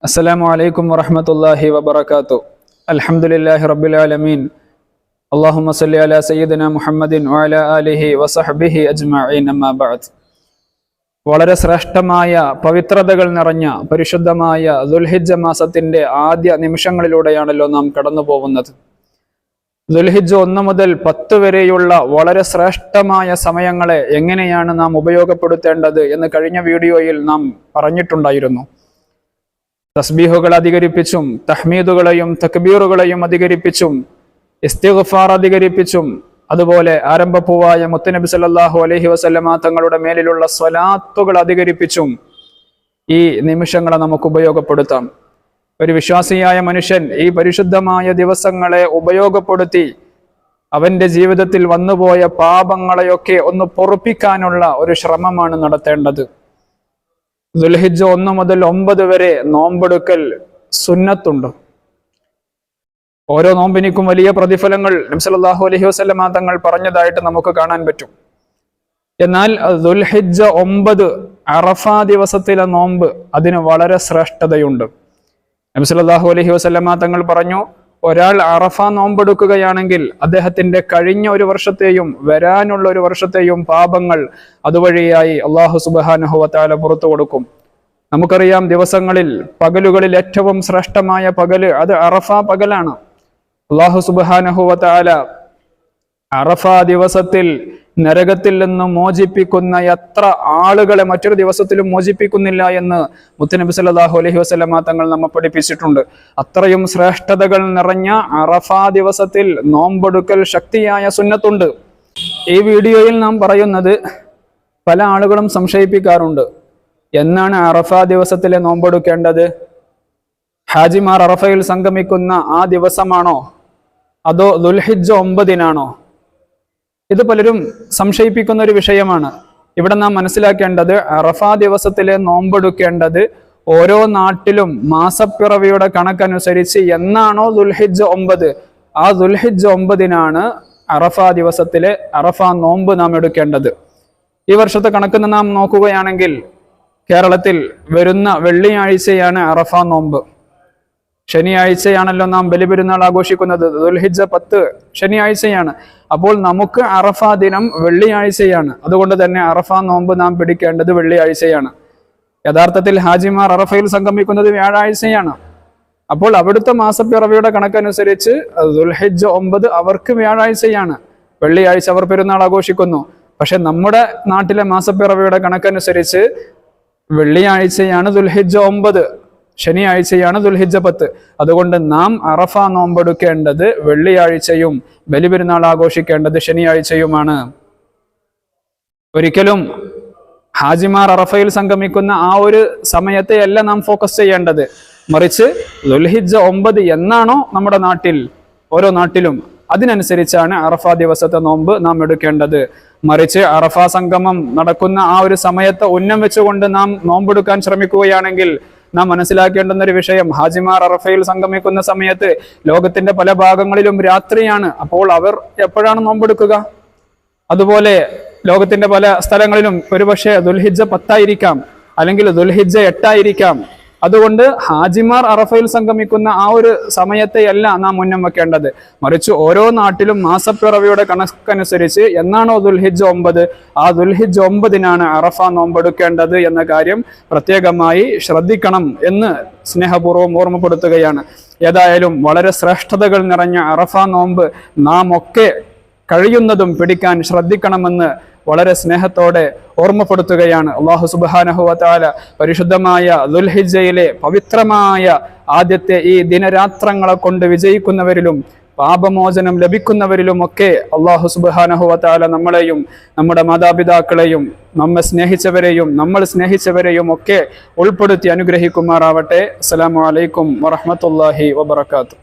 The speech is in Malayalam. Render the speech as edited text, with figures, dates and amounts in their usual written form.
അസ്സലാമു അലൈക്കും വറഹ്മത്തുള്ളാഹി വബറകാതുഹു. അൽഹംദുലില്ലാഹി റബ്ബിൽ ആലമീൻ. അല്ലാഹുമ്മ സ്വല്ലി അലാ സയ്യിദിനാ മുഹമ്മദിൻ വഅലാ ആലിഹി വസഹ്ബിഹി അജ്മഈൻ. അമ്മാ ബഅദ്. വളരെ ശ്രേഷ്ഠമായ പവിത്രതകൾ നിറഞ്ഞ പരിശുദ്ധമായ ദുൽഹിജ്ജ മാസത്തിന്റെ ആദ്യ നിമിഷങ്ങളിലൂടെയാണല്ലോ നാം കടന്നു പോകുന്നത്. ദുൽഹിജ്ജ 1 മുതൽ 10 വരെയുള്ള വളരെ ശ്രേഷ്ഠമായ സമയങ്ങളെ എങ്ങനെയാണ് നാം ഉപയോഗപ്പെടുത്തേണ്ടത് എന്ന് കഴിഞ്ഞ വീഡിയോയിൽ നാം പറഞ്ഞിട്ടുണ്ടായിരുന്നു. തസ്ബീഹുകൾ അധികരിപ്പിച്ചും തഹ്മീദുകളെയും തക്ബീറുകളെയും അധികരിപ്പിച്ചും ഇസ്തിഗ്ഫാർ അധികരിപ്പിച്ചും അതുപോലെ ആരംഭപ്പൂവായ മുത്തുനബി സല്ലല്ലാഹു അലൈഹി വസല്ലമ തങ്ങളുടെ മേലിലുള്ള സ്വലാത്തുകൾ അധികരിപ്പിച്ചും ഈ നിമിഷങ്ങളെ നമുക്ക് ഉപയോഗപ്പെടുത്താം. ഒരു വിശ്വാസിയായ മനുഷ്യൻ ഈ പരിശുദ്ധമായ ദിവസങ്ങളെ ഉപയോഗപ്പെടുത്തി അവന്റെ ജീവിതത്തിൽ വന്നുപോയ പാപങ്ങളെയൊക്കെ ഒന്ന് പൊറുപ്പിക്കാനുള്ള ഒരു ശ്രമമാണ് നടത്തേണ്ടത്. ദുൽഹിജ്ജ 1 മുതൽ 9 വരെ നോമ്പെടുക്കൽ സുന്നത്തുണ്ട്. ഓരോ നോമ്പിനിക്കും വലിയ പ്രതിഫലങ്ങൾ നബി സല്ലല്ലാഹു അലൈഹി വസല്ലമ തങ്ങൾ പറഞ്ഞതായിട്ട് നമുക്ക് കാണാൻ പറ്റും. എന്നാൽ ദുൽഹിജ്ജ 9 അറഫ ദിവസത്തിലെ നോമ്പ് അതിന് വളരെ ശ്രേഷ്ഠതയുണ്ട്. നബി സല്ലല്ലാഹു അലൈഹി വസല്ലമ തങ്ങൾ പറഞ്ഞു, ഒരാൾ അറഫ നോമ്പെടുക്കുകയാണെങ്കിൽ അദ്ദേഹത്തിന്റെ കഴിഞ്ഞ ഒരു വർഷത്തെയും വരാനുള്ള ഒരു വർഷത്തെയും പാപങ്ങൾ അതുവഴിയായി അല്ലാഹു സുബ്ഹാനഹു വ തആല പുറത്തു കൊടുക്കും. നമുക്കറിയാം, ദിവസങ്ങളിൽ പകലുകളിൽ ഏറ്റവും ശ്രേഷ്ഠമായ പകല് അത് അറഫ പകലാണ്. അല്ലാഹു സുബ്ഹാനഹു വ തആല അറഫ ദിവസത്തിൽ നരകത്തിൽ നിന്ന് മോചിപ്പിക്കുന്ന എത്ര ആളുകളെ മറ്റൊരു ദിവസത്തിലും മോചിപ്പിക്കുന്നില്ല എന്ന് മുത്തുനബി സല്ലല്ലാഹു അലൈഹി വസല്ലമ തങ്ങൾ നമ്മെ പഠിപ്പിച്ചിട്ടുണ്ട്. അത്രയും ശ്രേഷ്ഠതകൾ നിറഞ്ഞ അറഫ ദിവസത്തിൽ നോമ്പെടുക്കൽ ശക്തിയായ സുന്നത്തുണ്ട്. ഈ വീഡിയോയിൽ നാം പറയുന്നത് പല ആളുകളും സംശയിപ്പിക്കാറുണ്ട്. എന്നാണ് അറഫ ദിവസത്തിലെ നോമ്പെടുക്കേണ്ടത്? ഹാജിമാർ അറഫയിൽ സംഗമിക്കുന്ന ആ ദിവസമാണോ അതോ ദുൽഹിജ്ജ 9-നാണോ? ഇത് പലരും സംശയിപ്പിക്കുന്ന ഒരു വിഷയമാണ്. ഇവിടെ നാം മനസ്സിലാക്കേണ്ടത്, അറഫ ദിവസത്തിലെ നോമ്പെടുക്കേണ്ടത് ഓരോ നാട്ടിലും മാസപ്പിറവിയുടെ കണക്കനുസരിച്ച് എന്നാണോ ദുൽഹിജ്ജ 9, ആ ദുൽഹിജ്ജ 9-നാണ് അറഫ ദിവസത്തിലെ അറഫ നോമ്പ് നാം എടുക്കേണ്ടത്. ഈ വർഷത്തെ കണക്കിന് നാം നോക്കുകയാണെങ്കിൽ കേരളത്തിൽ വരുന്ന വെള്ളിയാഴ്ചയാണ് അറഫ നോമ്പ്. ശനിയാഴ്ചയാണല്ലോ നാം ബലിപെരുന്നാൾ ആഘോഷിക്കുന്നത്. ദുൽഹിജ്ജ 10 ശനിയാഴ്ചയാണ്. അപ്പോൾ നമുക്ക് അറഫ ദിനം വെള്ളിയാഴ്ചയാണ്. അതുകൊണ്ട് തന്നെ അറഫ നോമ്പ് നാം പിടിക്കേണ്ടത് വെള്ളിയാഴ്ചയാണ്. യഥാർത്ഥത്തിൽ ഹാജിമാർ അറഫയിൽ സംഗമിക്കുന്നത് വ്യാഴാഴ്ചയാണ്. അപ്പോൾ അവിടുത്തെ മാസപ്പിറവിയുടെ കണക്കനുസരിച്ച് ദുൽഹിജ്ജ 9 അവർക്ക് വ്യാഴാഴ്ചയാണ്. വെള്ളിയാഴ്ച അവർ പെരുന്നാൾ ആഘോഷിക്കുന്നു. പക്ഷെ നമ്മുടെ നാട്ടിലെ മാസപ്പിറവിയുടെ കണക്കനുസരിച്ച് വെള്ളിയാഴ്ചയാണ് ദുൽഹിജ്ജ 9, ശനിയാഴ്ചയാണ് ദുൽഹിജ്ജ 10. അതുകൊണ്ട് നാം അറഫ നോമ്പെടുക്കേണ്ടത് വെള്ളിയാഴ്ചയും ബലിപെരുന്നാൾ ആഘോഷിക്കേണ്ടത് ശനിയാഴ്ചയുമാണ്. ഒരിക്കലും ഹാജിമാർ അറഫയിൽ സംഗമിക്കുന്ന ആ ഒരു സമയത്തെയല്ല നാം ഫോക്കസ് ചെയ്യേണ്ടത്. മറിച്ച് ദുൽഹിജ്ജ 9 എന്നാണോ നമ്മുടെ നാട്ടിൽ, ഓരോ നാട്ടിലും അതിനനുസരിച്ചാണ് അറഫ ദിവസത്തെ നോമ്പ് നാം എടുക്കേണ്ടത്. മറിച്ച് അറഫ സംഗമം നടക്കുന്ന ആ ഒരു സമയത്ത് ഉന്നം വെച്ചുകൊണ്ട് നാം നോമ്പെടുക്കാൻ ശ്രമിക്കുകയാണെങ്കിൽ നാം മനസ്സിലാക്കേണ്ടുന്ന ഒരു വിഷയം, ഹാജിമാർ അറഫയിൽ സംഗമിക്കുന്ന സമയത്ത് ലോകത്തിന്റെ പല ഭാഗങ്ങളിലും രാത്രിയാണ്. അപ്പോൾ അവർ എപ്പോഴാണ് നോമ്പെടുക്കുക? അതുപോലെ ലോകത്തിന്റെ പല സ്ഥലങ്ങളിലും ഒരുപക്ഷെ ദുൽഹിജ്ജ 10 ആയിരിക്കാം, അല്ലെങ്കിൽ ദുൽഹിജ്ജ 8 ആയിരിക്കാം. അതുകൊണ്ട് ഹാജിമാർ അറഫയിൽ സംഗമിക്കുന്ന ആ ഒരു സമയത്തെയല്ല നാം ഉന്നം വെക്കേണ്ടത്. മറിച്ച് ഓരോ നാട്ടിലും മാസപ്പിറവിയുടെ കണക്കനുസരിച്ച് എന്നാണോ ദുൽഹിജ്ജ 9, ആ ദുൽഹിജ്ജ 9-നാണ് അറഫ നോമ്പെടുക്കേണ്ടത് എന്ന കാര്യം പ്രത്യേകമായി ശ്രദ്ധിക്കണം എന്ന് സ്നേഹപൂർവ്വം ഓർമ്മപ്പെടുത്തുകയാണ്. ഏതായാലും വളരെ ശ്രേഷ്ഠതകൾ നിറഞ്ഞ അറഫ നോമ്പ് നാം ഒക്കെ കഴിയുന്നതും പിടിക്കാൻ ശ്രദ്ധിക്കണമെന്ന് വളരെ സ്നേഹത്തോടെ ഓർമ്മപ്പെടുത്തുകയാണ്. അല്ലാഹു സുബ്ഹാനഹു വ തആല പരിശുദ്ധമായ ദുൽഹിജ്ജയിലെ പവിത്രമായ ആദ്യത്തെ ഈ ദിനരാത്രങ്ങളെ കൊണ്ട് വിജയിക്കുന്നവരിലും പാപമോചനം ലഭിക്കുന്നവരിലും ഒക്കെ അല്ലാഹു സുബ്ഹാനഹു വ തആല നമ്മളെയും നമ്മുടെ മാതാപിതാക്കളെയും നമ്മെ സ്നേഹിച്ചവരെയും നമ്മൾ സ്നേഹിച്ചവരെയും ഒക്കെ ഉൾപ്പെടുത്തി അനുഗ്രഹിക്കുമാറാവട്ടെ. അസ്സലാമു അലൈക്കും വറഹ്മത്തുള്ളാഹി വബറകാതുഹു.